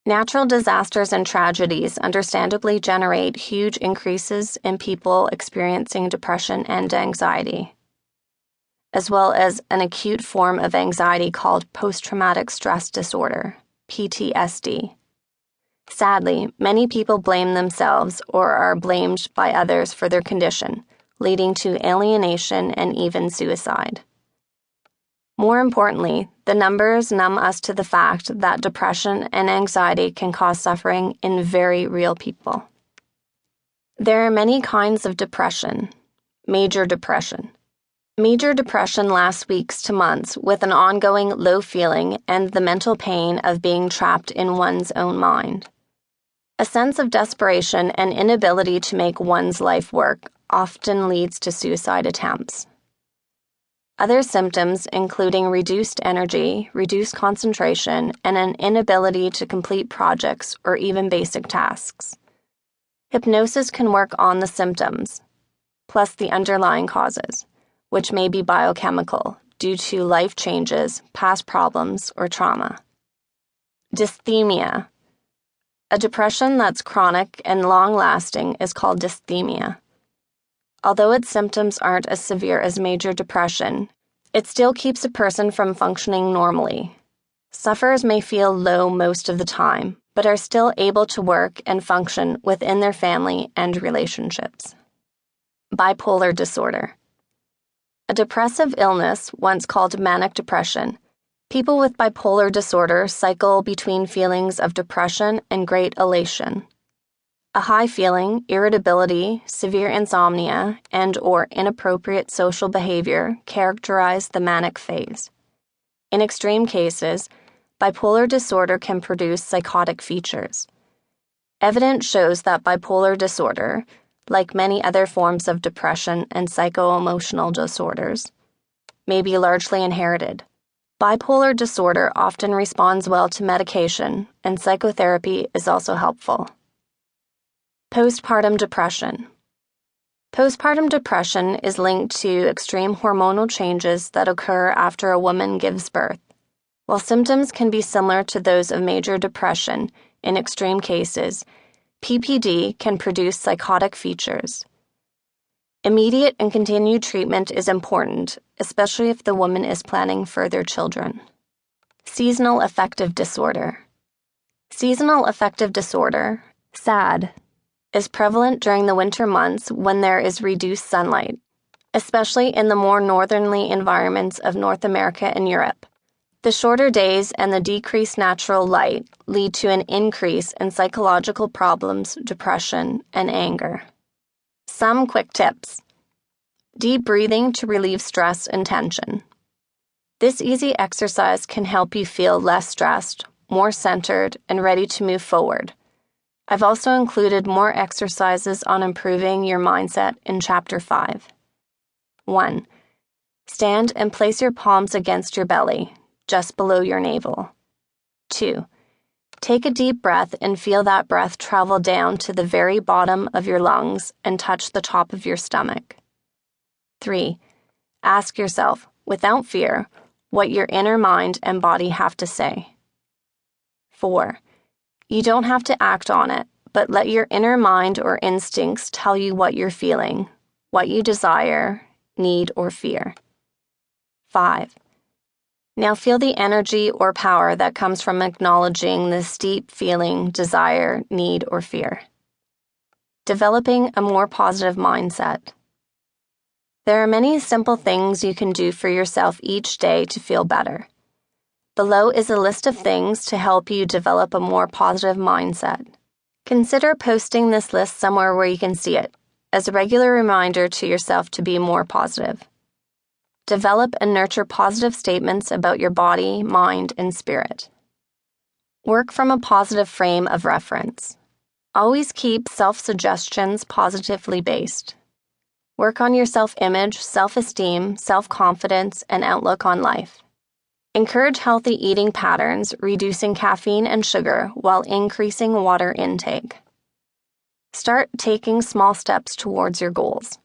Natural disasters and tragedies understandably generate huge increases in people experiencing depression and anxiety, as well as an acute form of anxiety called post-traumatic stress disorder, PTSD. Sadly, many people blame themselves or are blamed by others for their condition, leading to alienation and even suicide. More importantly, the numbers numb us to the fact that depression and anxiety can cause suffering in very real people. There are many kinds of depression. Major depression. Major depression lasts weeks to months with an ongoing low feeling and the mental pain of being trapped in one's own mind. A sense of desperation and inability to make one's life work often leads to suicide attempts. Other symptoms, including reduced energy, reduced concentration, and an inability to complete projects or even basic tasks. Hypnosis can work on the symptoms, plus the underlying causes, which may be biochemical due to life changes, past problems, or trauma. Dysthymia. A depression that's chronic and long-lasting is called dysthymia. Although its symptoms aren't as severe as major depression, it still keeps a person from functioning normally. Sufferers may feel low most of the time, but are still able to work and function within their family and relationships. Bipolar disorder. A depressive illness, once called manic depression. People with bipolar disorder cycle between feelings of depression and great elation. A high feeling, irritability, severe insomnia, and/or inappropriate social behavior characterize the manic phase. In extreme cases, bipolar disorder can produce psychotic features. Evidence shows that bipolar disorder, like many other forms of depression and psycho-emotional disorders, may be largely inherited. Bipolar disorder often responds well to medication, and psychotherapy is also helpful. Postpartum depression. Postpartum depression is linked to extreme hormonal changes that occur after a woman gives birth. While symptoms can be similar to those of major depression, in extreme cases, PPD can produce psychotic features. Immediate and continued treatment is important, especially if the woman is planning further children. Seasonal affective disorder. Seasonal affective disorder, SAD, is prevalent during the winter months when there is reduced sunlight, especially in the more northerly environments of North America and Europe. The shorter days and the decreased natural light lead to an increase in psychological problems, depression, and anger. Some quick tips. Deep breathing to relieve stress and tension. This easy exercise can help you feel less stressed, more centered, and ready to move forward. I've also included more exercises on improving your mindset in Chapter 5. 1. Stand and place your palms against your belly, just below your navel. 2. Take a deep breath and feel that breath travel down to the very bottom of your lungs and touch the top of your stomach. 3. Ask yourself, without fear, what your inner mind and body have to say. 4. You don't have to act on it, but let your inner mind or instincts tell you what you're feeling, what you desire, need, or fear. 5. Now feel the energy or power that comes from acknowledging this deep feeling, desire, need, or fear. Developing a more positive mindset. There are many simple things you can do for yourself each day to feel better. Below is a list of things to help you develop a more positive mindset. Consider posting this list somewhere where you can see it, as a regular reminder to yourself to be more positive. Develop and nurture positive statements about your body, mind, and spirit. Work from a positive frame of reference. Always keep self-suggestions positively based. Work on your self-image, self-esteem, self-confidence, and outlook on life. Encourage healthy eating patterns, reducing caffeine and sugar while increasing water intake. Start taking small steps towards your goals.